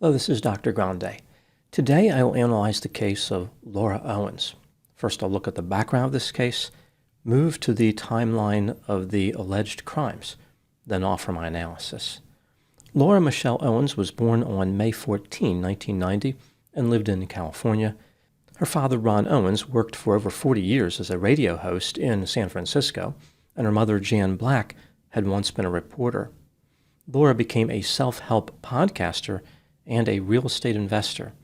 Hello, this is Dr. Grande. Today I will analyze the case of Laura Owens. First, I'll look at the background of this case, move to the timeline of the alleged crimes, then offer my analysis. Laura Michelle Owens was born on May 14, 1990, and lived in California. Her father, Ron Owens, worked for over 40 years as a radio host in San Francisco, and her mother, Jan Black, had once been a reporter. Laura became a self-help podcaster and a real estate investor.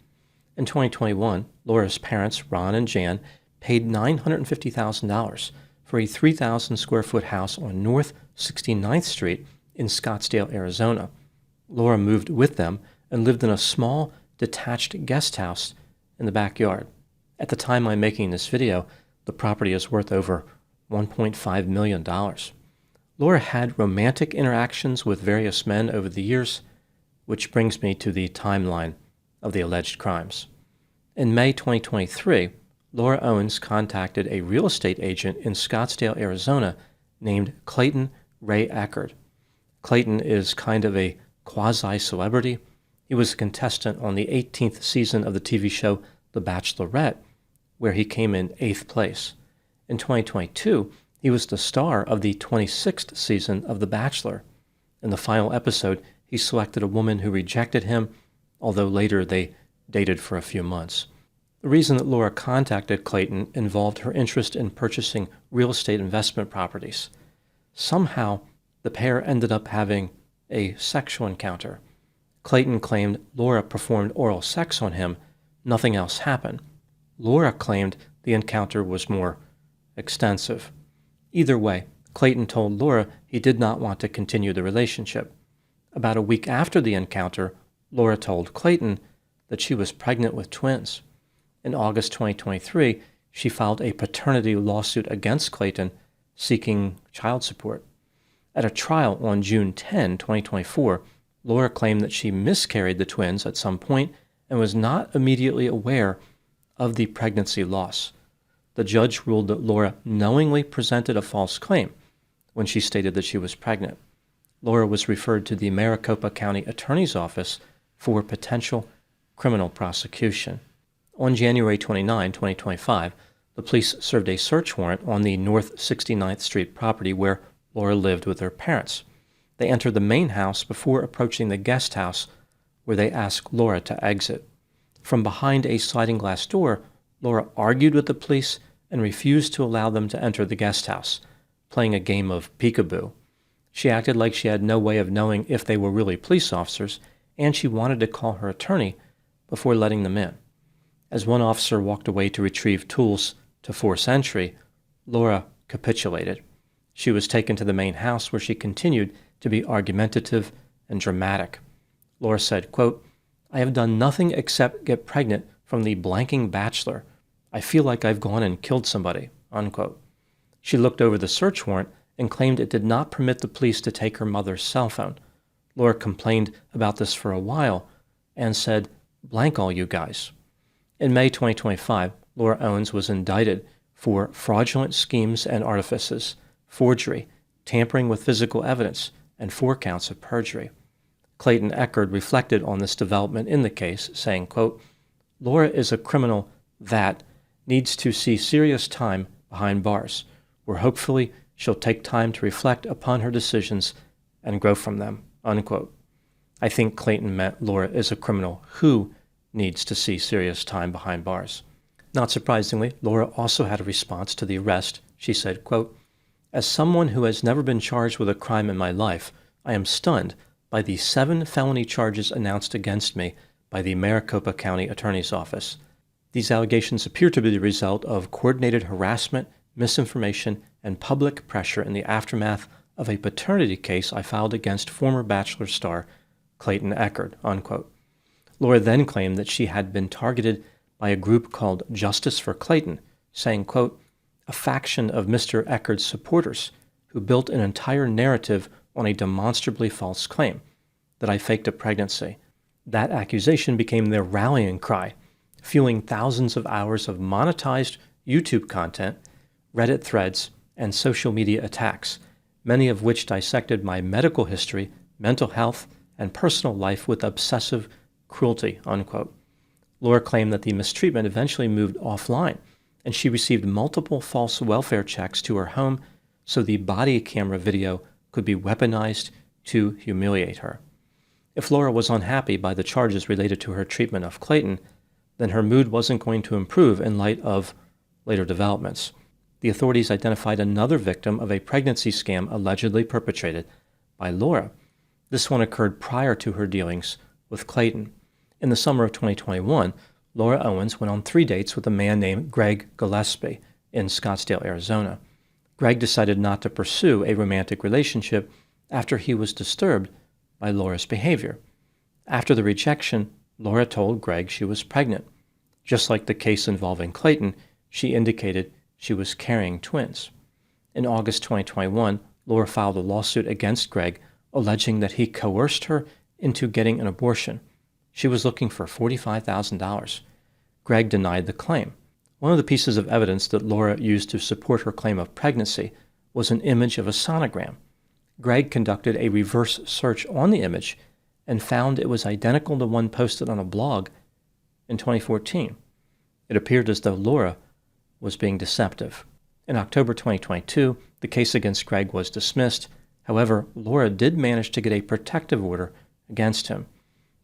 In 2021, Laura's parents, Ron and Jan, paid $950,000 for a 3,000 square foot house on North 69th Street in Scottsdale, Arizona. Laura moved with them and lived in a small, detached guest house in the backyard. At the time I'm making this video, the property is worth over $1.5 million. Laura had romantic interactions with various men over the years, which brings me to the timeline of the alleged crimes. In May 2023, Laura Owens contacted a real estate agent in Scottsdale, Arizona named Clayton Ray Eckerd. Clayton is kind of a quasi-celebrity. He was a contestant on the 18th season of the TV show The Bachelorette, where he came in 8th place. In 2022, he was the star of the 26th season of The Bachelor. In the final episode, he selected a woman who rejected him, although later they dated for a few months. The reason that Laura contacted Clayton involved her interest in purchasing real estate investment properties. Somehow, the pair ended up having a sexual encounter. Clayton claimed Laura performed oral sex on him. Nothing else happened. Laura claimed the encounter was more extensive. Either way, Clayton told Laura he did not want to continue the relationship. About a week after the encounter, Laura told Clayton that she was pregnant with twins. In August 2023, she filed a paternity lawsuit against Clayton, seeking child support. At a trial on June 10, 2024, Laura claimed that she miscarried the twins at some point and was not immediately aware of the pregnancy loss. The judge ruled that Laura knowingly presented a false claim when she stated that she was pregnant. Laura was referred to the Maricopa County Attorney's Office for potential criminal prosecution. On January 29, 2025, the police served a search warrant on the North 69th Street property where Laura lived with her parents. They entered the main house before approaching the guest house, where they asked Laura to exit. From behind a sliding glass door, Laura argued with the police and refused to allow them to enter the guest house, playing a game of peekaboo. She acted like she had no way of knowing if they were really police officers, and she wanted to call her attorney before letting them in. As one officer walked away to retrieve tools to force entry, Laura capitulated. She was taken to the main house, where she continued to be argumentative and dramatic. Laura said, quote, "I have done nothing except get pregnant from the blanking bachelor. I feel like I've gone and killed somebody," unquote. She looked over the search warrant and claimed it did not permit the police to take her mother's cell phone. Laura complained about this for a while and said, "Blank all you guys." In May 2025, Laura Owens was indicted for fraudulent schemes and artifices, forgery, tampering with physical evidence, and 4 counts of perjury. Clayton Eckerd reflected on this development in the case, saying, quote, "Laura is a criminal that needs to see serious time behind bars, where hopefully she'll take time to reflect upon her decisions and grow from them," unquote. I think Clayton meant Laura is a criminal who needs to see serious time behind bars. Not surprisingly, Laura also had a response to the arrest. She said, quote, "As someone who has never been charged with a crime in my life, I am stunned by the 7 felony charges announced against me by the Maricopa County Attorney's Office. These allegations appear to be the result of coordinated harassment, misinformation, and public pressure in the aftermath of a paternity case I filed against former Bachelor star Clayton Eckerd," unquote. Laura then claimed that she had been targeted by a group called Justice for Clayton, saying, quote, "A faction of Mr. Eckerd's supporters who built an entire narrative on a demonstrably false claim, that I faked a pregnancy. That accusation became their rallying cry, fueling thousands of hours of monetized YouTube content, Reddit threads, and social media attacks, many of which dissected my medical history, mental health, and personal life with obsessive cruelty, unquote. Laura claimed that the mistreatment eventually moved offline, and she received multiple false welfare checks to her home so the body camera video could be weaponized to humiliate her. If Laura was unhappy by the charges related to her treatment of Clayton, then her mood wasn't going to improve in light of later developments. The authorities identified another victim of a pregnancy scam allegedly perpetrated by Laura. This one occurred prior to her dealings with Clayton. In the summer of 2021, Laura Owens went on 3 dates with a man named Greg Gillespie in Scottsdale, Arizona. Greg decided not to pursue a romantic relationship after he was disturbed by Laura's behavior. After the rejection, Laura told Greg she was pregnant. Just like the case involving Clayton, she indicated she was carrying twins. In August 2021, Laura filed a lawsuit against Greg, alleging that he coerced her into getting an abortion. She was looking for $45,000. Greg denied the claim. One of the pieces of evidence that Laura used to support her claim of pregnancy was an image of a sonogram. Greg conducted a reverse search on the image and found it was identical to one posted on a blog in 2014. It appeared as though Laura was being deceptive. In October 2022, the case against Greg was dismissed. However, Laura did manage to get a protective order against him.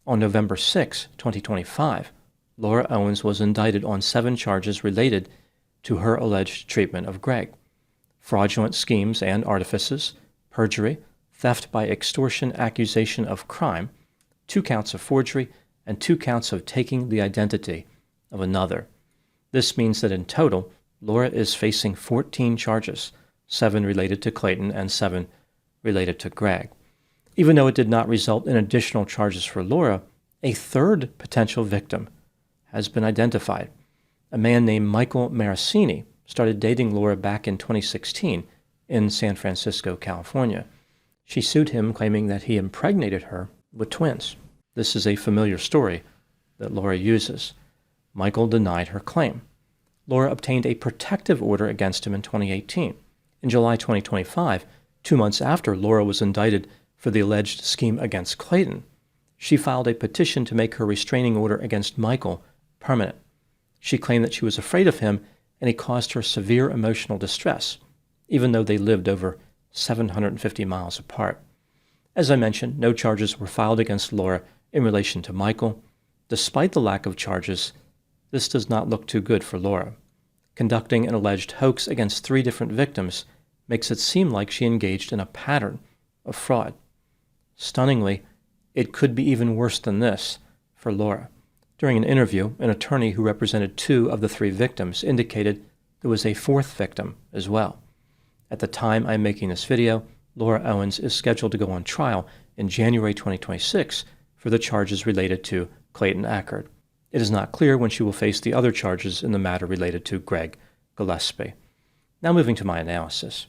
On November 6, 2025, Laura Owens was indicted on 7 charges related to her alleged treatment of Greg: fraudulent schemes and artifices, perjury, theft by extortion accusation of crime, 2 counts of forgery, and 2 counts of taking the identity of another. This means that in total, Laura is facing 14 charges, 7 related to Clayton and 7 related to Greg. Even though it did not result in additional charges for Laura, a third potential victim has been identified. A man named Michael Maracini started dating Laura back in 2016 in San Francisco, California. She sued him, claiming that he impregnated her with twins. This is a familiar story that Laura uses. Michael denied her claim. Laura obtained a protective order against him in 2018. In July 2025, 2 months after Laura was indicted for the alleged scheme against Clayton, she filed a petition to make her restraining order against Michael permanent. She claimed that she was afraid of him and he caused her severe emotional distress, even though they lived over 750 miles apart. As I mentioned, no charges were filed against Laura in relation to Michael. Despite the lack of charges, this does not look too good for Laura. Conducting an alleged hoax against 3 different victims makes it seem like she engaged in a pattern of fraud. Stunningly, it could be even worse than this for Laura. During an interview, an attorney who represented 2 of the 3 victims indicated there was a 4th victim as well. At the time I'm making this video, Laura Owens is scheduled to go on trial in January 2026 for the charges related to Clayton Eckert. It is not clear when she will face the other charges in the matter related to Greg Gillespie. Now moving to my analysis.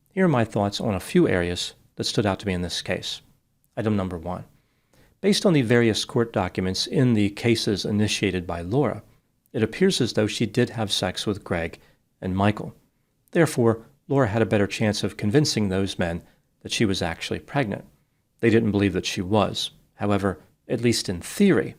Here are my thoughts on a few areas that stood out to me in this case. Item number 1. Based on the various court documents in the cases initiated by Laura, it appears as though she did have sex with Greg and Michael. Therefore, Laura had a better chance of convincing those men that she was actually pregnant. They didn't believe that she was. However, at least in theory,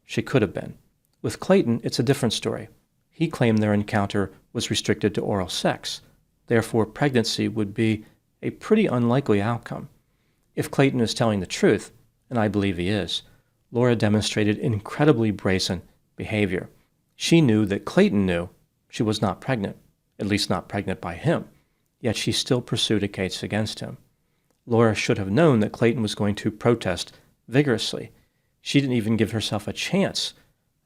she could have been. With Clayton, it's a different story. He claimed their encounter was restricted to oral sex. Therefore, pregnancy would be a pretty unlikely outcome. If Clayton is telling the truth, and I believe he is, Laura demonstrated incredibly brazen behavior. She knew that Clayton knew she was not pregnant, at least not pregnant by him, yet she still pursued a case against him. Laura should have known that Clayton was going to protest vigorously. She didn't even give herself a chance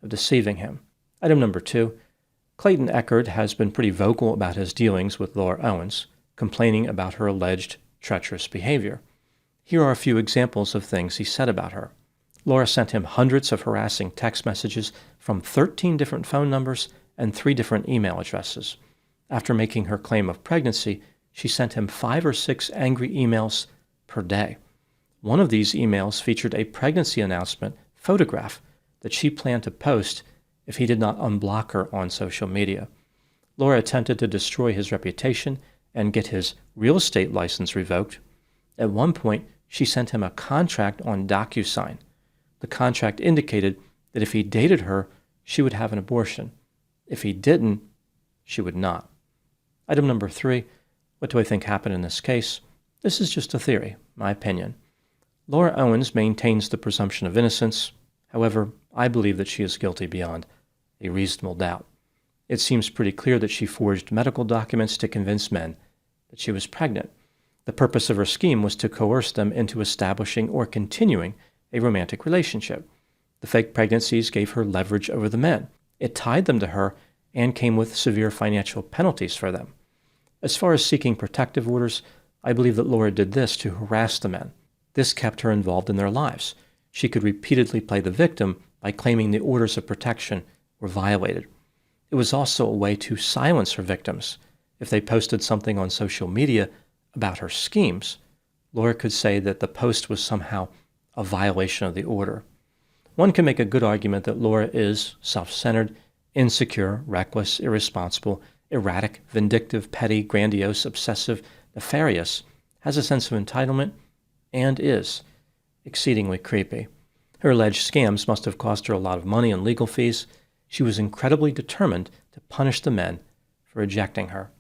of deceiving him. Item number 2, Clayton Eckert has been pretty vocal about his dealings with Laura Owens, complaining about her alleged treacherous behavior. Here are a few examples of things he said about her. Laura sent him hundreds of harassing text messages from 13 different phone numbers and 3 different email addresses. After making her claim of pregnancy, she sent him 5 or 6 angry emails per day. One of these emails featured a pregnancy announcement photograph that she planned to post if he did not unblock her on social media. Laura attempted to destroy his reputation and get his real estate license revoked. At one point, she sent him a contract on DocuSign. The contract indicated that if he dated her, she would have an abortion. If he didn't, she would not. Item number 3, what do I think happened in this case? This is just a theory, my opinion. Laura Owens maintains the presumption of innocence. However, I believe that she is guilty beyond a reasonable doubt. It seems pretty clear that she forged medical documents to convince men that she was pregnant. The purpose of her scheme was to coerce them into establishing or continuing a romantic relationship. The fake pregnancies gave her leverage over the men. It tied them to her and came with severe financial penalties for them. As far as seeking protective orders, I believe that Laura did this to harass the men. This kept her involved in their lives. She could repeatedly play the victim by claiming the orders of protection were violated. It was also a way to silence her victims. If they posted something on social media about her schemes, Laura could say that the post was somehow a violation of the order. One can make a good argument that Laura is self-centered, insecure, reckless, irresponsible, erratic, vindictive, petty, grandiose, obsessive, nefarious, has a sense of entitlement, and is exceedingly creepy. Her alleged scams must have cost her a lot of money and legal fees. She was incredibly determined to punish the men for rejecting her.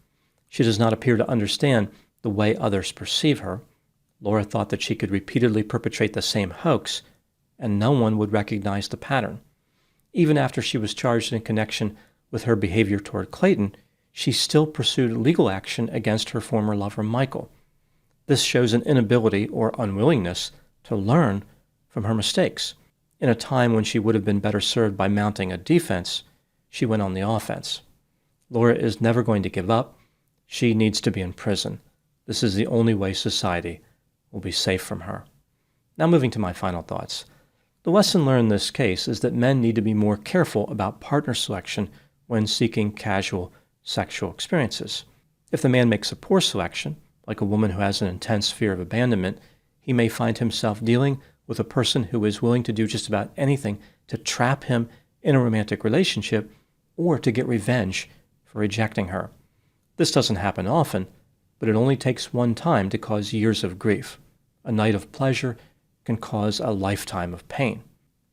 She does not appear to understand the way others perceive her. Laura thought that she could repeatedly perpetrate the same hoax, and no one would recognize the pattern. Even after she was charged in connection with her behavior toward Clayton, she still pursued legal action against her former lover, Michael. This shows an inability or unwillingness to learn from her mistakes. In a time when she would have been better served by mounting a defense, she went on the offense. Laura is never going to give up. She needs to be in prison. This is the only way society will be safe from her. Now moving to my final thoughts. The lesson learned in this case is that men need to be more careful about partner selection when seeking casual sexual experiences. If the man makes a poor selection, like a woman who has an intense fear of abandonment, he may find himself dealing with a person who is willing to do just about anything to trap him in a romantic relationship or to get revenge for rejecting her. This doesn't happen often, but it only takes one time to cause years of grief. A night of pleasure can cause a lifetime of pain.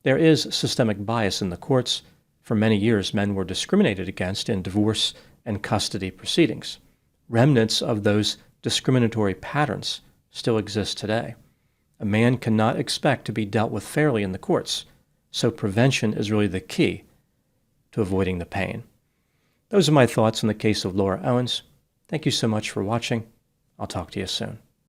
There is systemic bias in the courts. For many years, men were discriminated against in divorce and custody proceedings. Remnants of those discriminatory patterns still exist today. A man cannot expect to be dealt with fairly in the courts, so prevention is really the key to avoiding the pain. Those are my thoughts on the case of Laura Owens. Thank you so much for watching. I'll talk to you soon.